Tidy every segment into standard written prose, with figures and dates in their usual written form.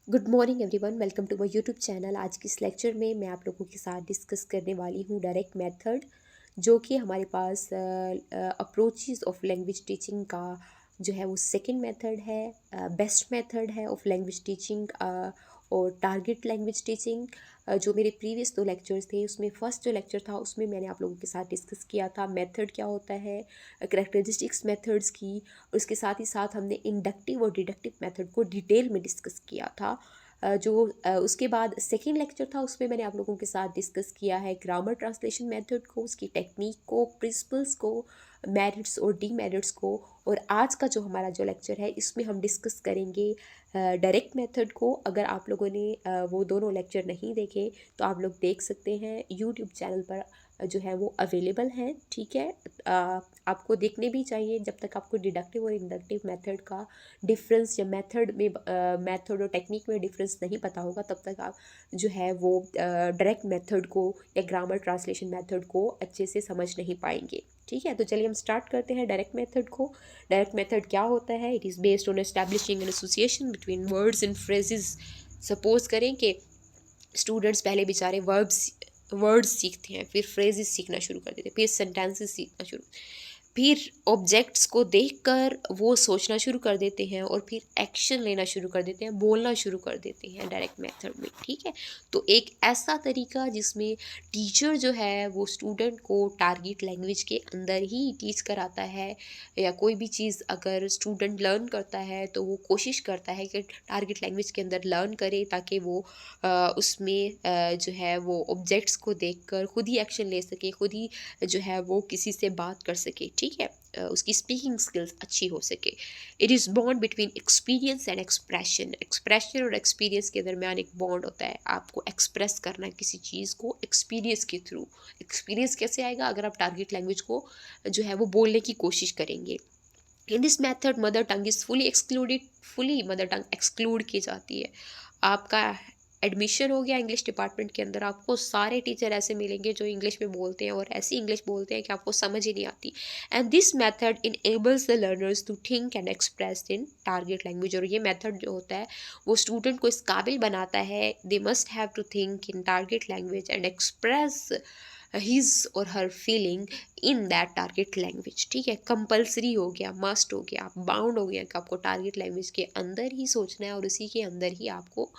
Good morning everyone, welcome to my YouTube channel. आज की इस लेक्चर में मैं आप लोगों के साथ डिस्कस करने वाली हूँ डायरेक्ट मेथड, जो कि हमारे पास अप्रोचेस ऑफ लैंग्वेज टीचिंग का जो है वो सेकंड मेथड है, बेस्ट मेथड है ऑफ लैंग्वेज टीचिंग और टारगेट लैंग्वेज टीचिंग। जो मेरे प्रीवियस 2 लेक्चर्स थे, उसमें फर्स्ट जो लेक्चर था उसमें मैंने आप लोगों के साथ डिस्कस किया था मेथड क्या होता है, करेक्टरिस्टिक्स मेथड्स की। और उसके साथ ही साथ हमने इंडक्टिव और डिडक्टिव मेथड को डिटेल में डिस्कस किया था। उसके बाद सेकेंड लेक्चर था, उसमें मैंने आप लोगों के साथ डिस्कस किया है ग्रामर ट्रांसलेशन मेथड को, उसकी टेक्निक को, प्रिंसिपल्स को, मेरिट्स और डीमेरिट्स को। और आज का जो हमारा जो लेक्चर है, इसमें हम डिस्कस करेंगे डायरेक्ट मेथड को। अगर आप लोगों ने वो दोनों लेक्चर नहीं देखे तो आप लोग देख सकते हैं, यूट्यूब चैनल पर जो है वो अवेलेबल हैं। ठीक है, आपको देखने भी चाहिए। जब तक आपको डिडक्टिव और इंडक्टिव मेथड का डिफरेंस या मेथड और टेक्निक में डिफरेंस नहीं पता होगा, तब तक आप जो है वो डायरेक्ट मेथड को या ग्रामर ट्रांसलेशन मेथड को अच्छे से समझ नहीं पाएंगे। ठीक है, तो चलिए हम स्टार्ट करते हैं डायरेक्ट मेथड को। डायरेक्ट मेथड क्या होता है? It is based on establishing an association between words and phrases. Suppose करें कि स्टूडेंट्स पहले बेचारे वर्ड्स सीखते हैं, फिर फ्रेजेस सीखना शुरू कर देते हैं, फिर सेंटेंसेस सीखना शुरू, फिर ऑब्जेक्ट्स को देखकर वो सोचना शुरू कर देते हैं और फिर एक्शन लेना शुरू कर देते हैं, बोलना शुरू कर देते हैं डायरेक्ट मेथड में। ठीक है, तो एक ऐसा तरीका जिसमें टीचर जो है वो स्टूडेंट को टारगेट लैंग्वेज के अंदर ही टीच कराता है, या कोई भी चीज़ अगर स्टूडेंट लर्न करता है तो वो कोशिश करता है कि टारगेट लैंग्वेज के अंदर लर्न करे, ताकि वो उसमें जो है वो ऑब्जेक्ट्स को देखकर खुद ही एक्शन ले सके, खुद ही जो है वो किसी से बात कर सके। ठीक है, उसकी स्पीकिंग स्किल्स अच्छी हो सके। It is bond between experience and expression. Expression और एक्सपीरियंस के दरमियान एक बॉन्ड होता है। आपको एक्सप्रेस करना है किसी चीज़ को एक्सपीरियंस के थ्रू। एक्सपीरियंस कैसे आएगा? अगर आप टारगेट लैंग्वेज को जो है वो बोलने की कोशिश करेंगे। In this method mother tongue is fully excluded. Fully mother tongue exclude की जाती है। आपका एडमिशन हो गया इंग्लिश डिपार्टमेंट के अंदर, आपको सारे टीचर ऐसे मिलेंगे जो इंग्लिश में बोलते हैं और ऐसी इंग्लिश बोलते हैं कि आपको समझ ही नहीं आती। And this method enables the learners to think and express in target language. और ये मेथड जो होता है वो स्टूडेंट को इस काबिल बनाता है, they must have to think in target language and express his और her feeling in that target language. ठीक है, कंपल्सरी हो गया, मस्ट हो गया, बाउंड हो गया कि आपको टारगेट लैंग्वेज के अंदर ही सोचना है और उसी के अंदर ही आपको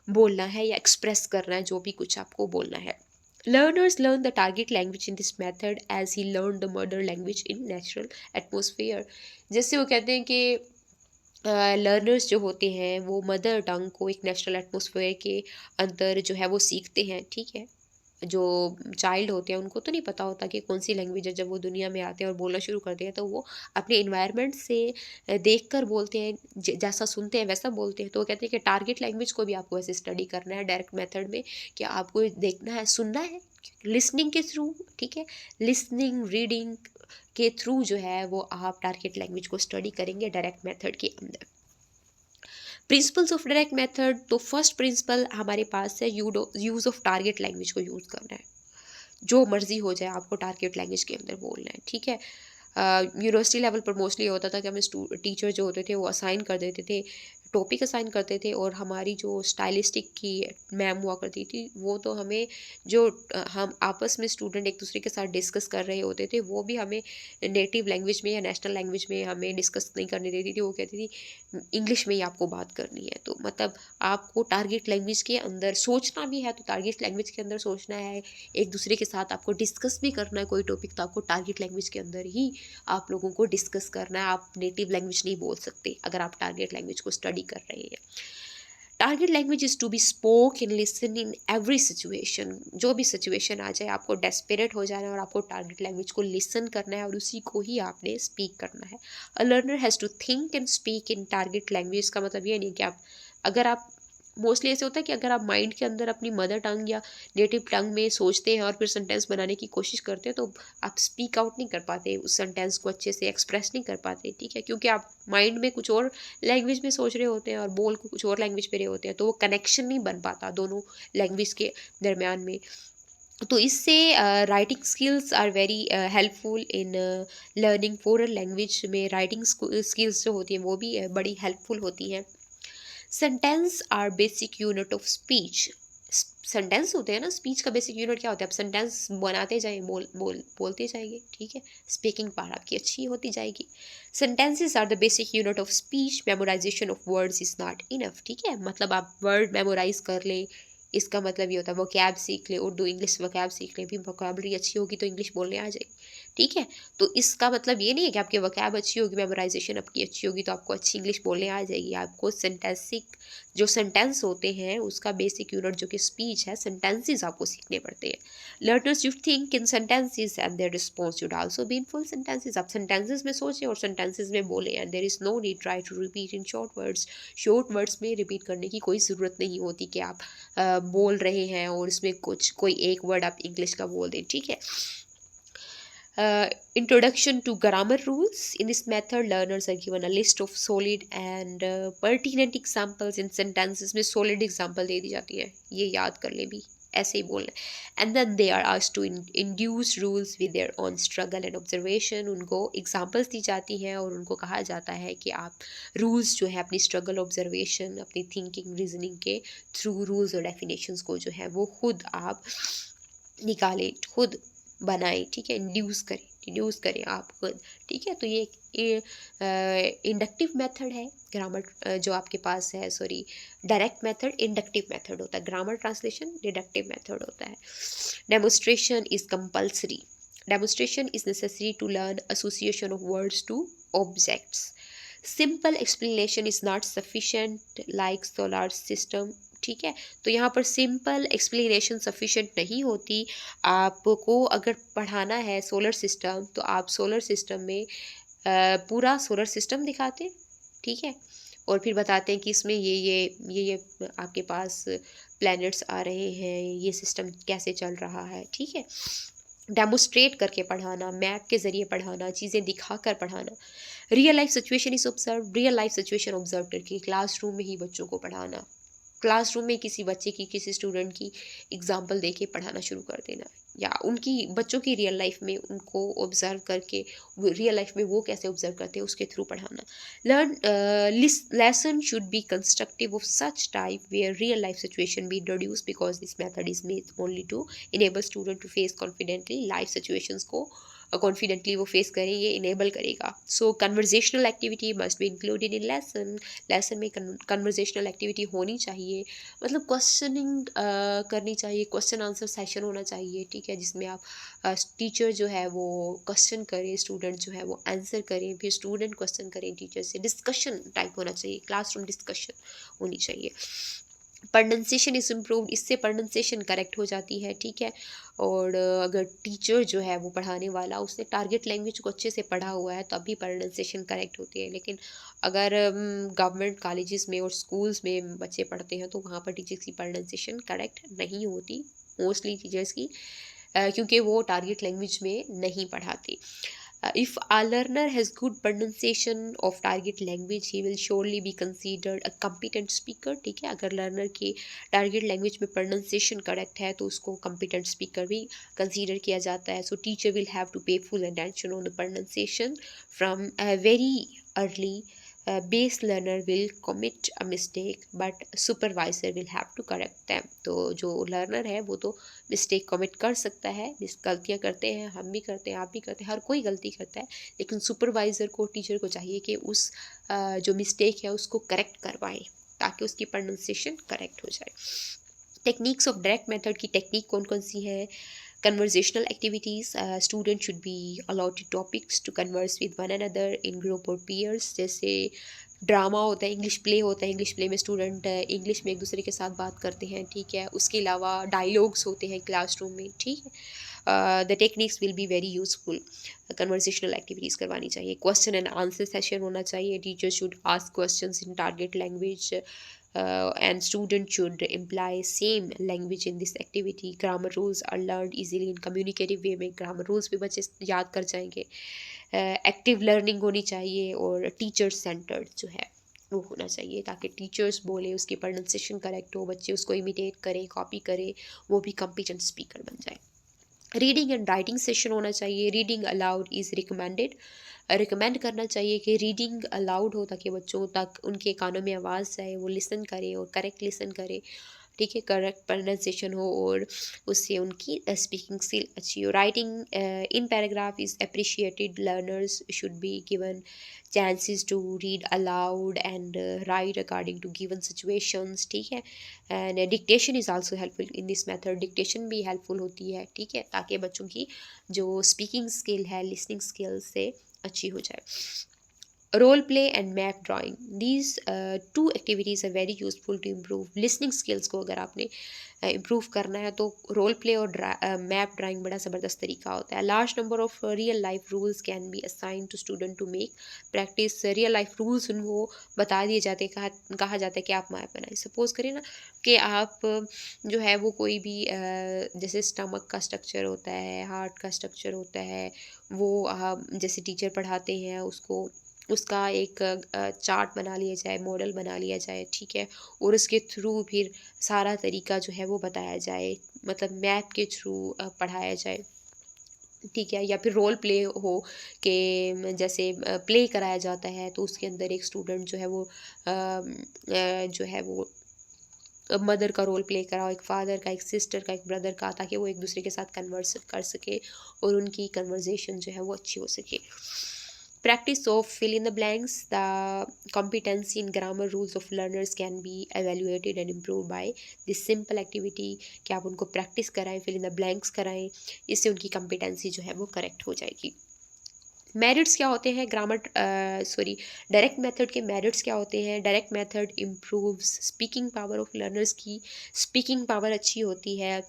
बोलना है या एक्सप्रेस करना है जो भी कुछ आपको बोलना है। Learners learn the target language in this method as he learned the mother language in natural atmosphere। जैसे वो कहते हैं कि लर्नर्स जो होते हैं वो मदर टंग को एक नेचुरल एटमोसफेयर के अंदर जो है वो सीखते हैं। ठीक है, जो चाइल्ड होते हैं उनको तो नहीं पता होता कि कौन सी लैंग्वेज है। जब वो दुनिया में आते हैं और बोलना शुरू करते हैं तो वो अपने इन्वायरमेंट से देखकर बोलते हैं, जैसा सुनते हैं वैसा बोलते हैं। तो वो कहते हैं कि टारगेट लैंग्वेज को भी आपको ऐसे स्टडी करना है डायरेक्ट मेथड में, कि आपको देखना है, सुनना है लिसनिंग के थ्रू। ठीक है, लिसनिंग रीडिंग के थ्रू जो है वो आप टारगेट लैंग्वेज को स्टडी करेंगे डायरेक्ट मेथड के अंदर। प्रिंसिपल्स ऑफ डायरेक्ट मेथड, तो फर्स्ट प्रिंसिपल हमारे पास है यूज़ ऑफ टारगेट लैंग्वेज को यूज़ करना है। जो मर्जी हो जाए आपको टारगेट लैंग्वेज के अंदर बोलना है। ठीक है, यूनिवर्सिटी लेवल पर मोस्टली होता था कि हमें टीचर जो होते थे वो असाइन कर देते थे, टॉपिक असाइन करते थे, और हमारी जो स्टाइलिस्टिक की मैम हुआ करती थी वो तो हमें जो हम आपस में स्टूडेंट एक दूसरे के साथ डिस्कस कर रहे होते थे वो भी हमें नेटिव लैंग्वेज में या नेशनल लैंग्वेज में हमें डिस्कस नहीं करने देती थी। वो कहती थी इंग्लिश में ही आपको बात करनी है। तो मतलब आपको टारगेट लैंग्वेज के अंदर सोचना भी है तो टारगेट लैंग्वेज के अंदर सोचना है, एक दूसरे के साथ आपको डिस्कस भी करना है कोई टॉपिक, तो आपको टारगेट लैंग्वेज के अंदर ही आप लोगों को डिस्कस करना है। आप नेटिव लैंग्वेज नहीं बोल सकते अगर आप टारगेट लैंग्वेज को स्टडी कर रहे हैं। Target language is to be spoke and listen in every situation. जो भी सिचुएशन आ जाए आपको डेस्परेट हो जाना है और आपको टारगेट लैंग्वेज को लिसन करना है और उसी को ही आपने स्पीक करना है। A learner has to think and speak in target language का मतलब ये नहीं कि आप, अगर आप मोस्टली ऐसे होता है कि अगर आप माइंड के अंदर अपनी मदर टंग या नेटिव टंग में सोचते हैं और फिर सेंटेंस बनाने की कोशिश करते हैं तो आप स्पीक आउट नहीं कर पाते, उस सेंटेंस को अच्छे से एक्सप्रेस नहीं कर पाते। ठीक है, क्योंकि आप माइंड में कुछ और लैंग्वेज में सोच रहे होते हैं और बोल को कुछ और लैंग्वेज पे रहे होते हैं, तो वो कनेक्शन नहीं बन पाता दोनों लैंग्वेज के दरमियान में। तो इससे writing skills are very helpful in learning foreign language में। राइटिंग स्किल्स जो होती हैं वो भी बड़ी हेल्पफुल होती हैं। Sentence are basic unit of speech. Sentence होते हैं ना, स्पीच का बेसिक यूनिट क्या होता है? आप सेंटेंस बनाते जाइए, बोलते जाइए, ठीक है, स्पीकिंग पावर आपकी अच्छी होती जाएगी। Sentences are the basic unit of speech, memorization of words is not enough, ठीक है, मतलब आप वर्ड मेमोराइज कर लें, इसका मतलब ये होता है वोकैब सीख ले, उर्दू इंग्लिश वोकैब सीख ले, भी वोकैबलरी अच्छी होगी तो इंग्लिश बोलने आ जाएगी, ठीक है। तो इसका मतलब ये नहीं है कि आपकी वोकैब अच्छी होगी, मेमोराइजेशन आपकी अच्छी होगी तो आपको अच्छी इंग्लिश बोलने आ जाएगी। आपको सेंटेंसिक जो सेंटेंस होते हैं उसका बेसिक यूनिट जो कि स्पीच है, सेंटेंसेस आपको सीखने पड़ते हैं। Learners should think in sentences and their response should also be in full sentences. आप सेंटेंसेस में सोचें और सेंटेंसेस में बोलें, and there is no need try to repeat in short words. Short words में रिपीट करने की कोई ज़रूरत नहीं होती कि आप बोल रहे हैं और इसमें कुछ कोई एक वर्ड आप इंग्लिश का बोल दें, ठीक है। Introduction to grammar rules. In this method, learners are given a list of solid and pertinent examples in sentences में solid example दे दी जाती है, ये याद कर ले भी, ऐसे ही बोलना है। And then they are asked to induce rules with their own struggle and observation. उनको examples दी जाती हैं और उनको कहा जाता है कि आप rules जो है अपनी struggle observation, अपनी thinking reasoning के through rules और definitions को जो है वो खुद आप निकालें, खुद बनाएं, ठीक है, इंड्यूस करें आप खुद, ठीक है। तो ये इंडक्टिव मेथड है ग्रामर जो आपके पास है, sorry, direct method inductive method होता है, ग्रामर ट्रांसलेशन डिडक्टिव मेथड होता है। Demonstration is compulsory. Demonstration is necessary to learn association of words to objects. Simple explanation is not sufficient like solar system, ठीक है। तो यहाँ पर सिंपल एक्सप्लेनेशन सफिशेंट नहीं होती। आपको अगर पढ़ाना है सोलर सिस्टम तो आप सोलर सिस्टम में पूरा सोलर सिस्टम दिखाते हैं, ठीक है, और फिर बताते हैं कि इसमें ये आपके पास प्लैनेट्स आ रहे हैं, ये सिस्टम कैसे चल रहा है, ठीक है। डेमोस्ट्रेट करके पढ़ाना, मैप के ज़रिए पढ़ाना, चीज़ें दिखा कर पढ़ाना। Real life situation is observe. Real life situation observe करके क्लासरूम में ही बच्चों को पढ़ाना, क्लासरूम में किसी बच्चे की, किसी स्टूडेंट की एग्जाम्पल दे के पढ़ाना शुरू कर देना, या उनकी बच्चों की रियल लाइफ में उनको ऑब्जर्व करके रियल लाइफ में वो कैसे ऑब्जर्व करते हैं उसके थ्रू पढ़ाना। Learn lesson should be constructive of such type where real life situation be introduce, because this method is made only to enable student to face confidently life situations को confidently वो face करें, ये enable करेगा। So conversational activity must be included in lesson. Lesson में conversational activity होनी चाहिए, मतलब questioning करनी चाहिए, क्वेश्चन आंसर सेशन होना चाहिए, ठीक है, जिसमें आप टीचर जो है वो क्वेश्चन करें, स्टूडेंट जो है वो आंसर करें, फिर स्टूडेंट क्वेश्चन करें टीचर से, डिस्कशन टाइप होना चाहिए, क्लासरूम डिस्कशन होनी चाहिए। प्रोनंसिएशन इज इम्प्रूव्ड, इससे प्रोनंसिएशन करेक्ट हो जाती है, ठीक है। और अगर टीचर जो है वो पढ़ाने वाला उसने टारगेट लैंग्वेज को अच्छे से पढ़ा हुआ है तब भी प्रोनंसिएशन करेक्ट होती है। लेकिन अगर गवर्नमेंट कॉलेजेस में और स्कूल्स में बच्चे पढ़ते हैं तो वहाँ पर टीचर्स की प्रोनंसिएशन करेक्ट नहीं होती, मोस्टली टीचर्स की, क्योंकि वो टारगेट लैंग्वेज में नहीं पढ़ाते। If a learner has good pronunciation of target language, he will surely be considered a competent speaker, ठीक है। अगर लर्नर की टारगेट लैंग्वेज में प्रोनाउंसिएशन करेक्ट है तो उसको competent speaker भी कंसीडर किया जाता है। So teacher will have to pay full attention on the pronunciation from a very early. Base learner will commit a mistake but supervisor will have to correct them. तो जो learner है वो तो mistake commit कर सकता है, गलतियाँ करते हैं, हम भी करते हैं, आप भी करते हैं, हर कोई गलती करता है, लेकिन सुपरवाइज़र को, टीचर को चाहिए कि उस जो मिस्टेक है उसको करेक्ट करवाएं ताकि उसकी प्रोनाउंसिएशन करेक्ट हो जाए। टेक्निक्स ऑफ डायरेक्ट मेथड की टेक्निक कौन कौन सी है? Conversational activities, student should be allotted topics to converse with one another in group और पीयर्स। जैसे ड्रामा होता है, इंग्लिश प्ले होता है, इंग्लिश प्ले में स्टूडेंट इंग्लिश में एक दूसरे के साथ बात करते हैं, ठीक है। उसके अलावा डायलॉग्स होते हैं क्लासरूम में, ठीक है। The techniques will be very useful. Conversational activities करवानी चाहिए, क्वेश्चन एंड आंसर सेशन होना चाहिए, teacher should ask questions in target language and student should imply same language in this activity. Grammar rules are learned easily in communicative way में grammar rules भी बच्चे याद कर जाएंगे। एक्टिव लर्निंग होनी चाहिए और टीचर सेंटर्ड जो है वो होना चाहिए ताकि टीचर्स बोले उसकी प्रोनाउंसिएशन करेक्ट हो, बच्चे उसको इमिटेट करें, कॉपी करें, वो भी कॉम्पिटेंट स्पीकर बन जाए। रीडिंग एंड राइटिंग सेशन होना चाहिए, reading allowed is recommended. Recommend करना चाहिए कि रीडिंग अलाउड हो, ताकि बच्चों तक उनके कानों में आवाज़ जाए, वो लिसन करें और करेक्ट लिसन करें, ठीक है, करेक्ट प्रोनाउंसिएशन हो और उससे उनकी स्पीकिंग स्किल अच्छी हो। Writing in paragraph is appreciated, learners should be given chances to read aloud and write according to given situations, ठीक है। And dictation is also helpful in this method, dictation भी helpful होती है, ठीक है, ताकि बच्चों की जो स्पीकिंग स्किल है लिसनिंग स्किल से अच्छी हो जाए। Role play and map drawing, these two activities are very useful to improve listening skills को अगर आपने इम्प्रूव करना है तो रोल प्ले और मैप ड्राइंग बड़ा ज़बरदस्त तरीका होता है। Large number of real life rules can be assign to student to make practice. Real life rules उनको बता दिए जाते हैं, कहा जाता है कि आप मैप बनाएं। सपोज करें ना कि आप जो है वो कोई भी जैसे स्टमक का स्ट्रक्चर होता है, हार्ट का स्ट्रक्चर होता है, वो जैसे टीचर पढ़ाते हैं उसको उसका एक चार्ट बना लिया जाए, मॉडल बना लिया जाए, ठीक है, और उसके थ्रू फिर सारा तरीका जो है वो बताया जाए, मतलब मैप के थ्रू पढ़ाया जाए, ठीक है। या फिर रोल प्ले हो कि जैसे प्ले कराया जाता है तो उसके अंदर एक स्टूडेंट जो है वो जो है वो मदर का रोल प्ले कराओ, एक फादर का, एक सिस्टर का, एक ब्रदर का, ताकि वो एक दूसरे के साथ कन्वर्स कर सके और उनकी कन्वर्जेशन जो है वो अच्छी हो सके। Practice of fill in the blanks, the competency in grammar rules of learners can be evaluated and improved by this simple activity, कि आप उनको प्रैक्टिस कराएं, fill in the blanks कराएं, इससे उनकी competency जो है वो करेक्ट हो जाएगी। मेरिट्स क्या होते हैं ग्रामर डायरेक्ट मेथड के मेरिट्स क्या होते हैं? Direct method improves speaking power of learners की स्पीकिंग पावर अच्छी होती है,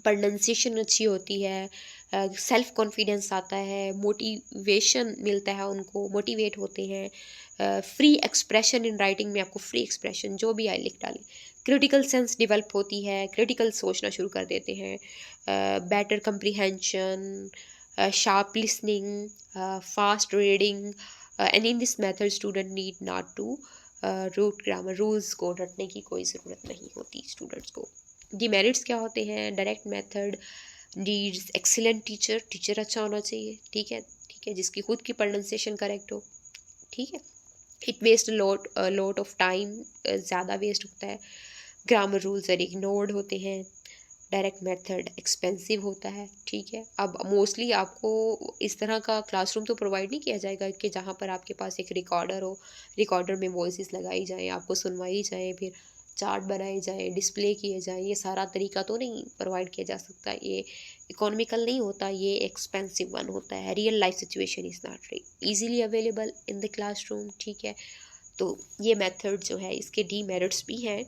प्रोनंसिएशन अच्छी होती है, सेल्फ कॉन्फिडेंस आता है, मोटिवेशन मिलता है उनको, मोटिवेट होते हैं, फ्री एक्सप्रेशन इन राइटिंग में आपको फ्री एक्सप्रेशन जो भी आए लिख डालें, क्रिटिकल सेंस डेवलप होती है, क्रिटिकल सोचना शुरू कर देते हैं, better comprehension, sharp listening, fast reading, and in this method student need not to root grammar rules को रटने की कोई ज़रूरत नहीं होती स्टूडेंट्स को। डिमेरिट्स क्या होते हैं? Direct method needs excellent teacher, teacher अच्छा होना चाहिए, ठीक है, ठीक है, जिसकी खुद की प्रोनाउंसिएशन करेक्ट हो, ठीक है। It waste lot of time, ज़्यादा वेस्ट होता है, ग्रामर रूल्स आर इग्नोर्ड होते हैं, डायरेक्ट मेथड एक्सपेंसिव होता है, ठीक है। अब मोस्टली आपको इस तरह का क्लासरूम तो प्रोवाइड नहीं किया जाएगा कि जहाँ पर आपके पास एक रिकॉर्डर हो, रिकॉर्डर में वॉइसेस लगाई जाएँ, आपको सुनवाई जाएँ, फिर चार्ट बनाए जाएँ, डिस्प्ले किए जाएँ, ये सारा तरीका तो नहीं प्रोवाइड किया जा सकता। ये इकोनॉमिकल नहीं होता, ये एक्सपेंसिव वन होता है। Real life situation is not easily available in the classroom, ठीक है। तो ये मेथड जो है इसके डीमेरिट्स भी हैं,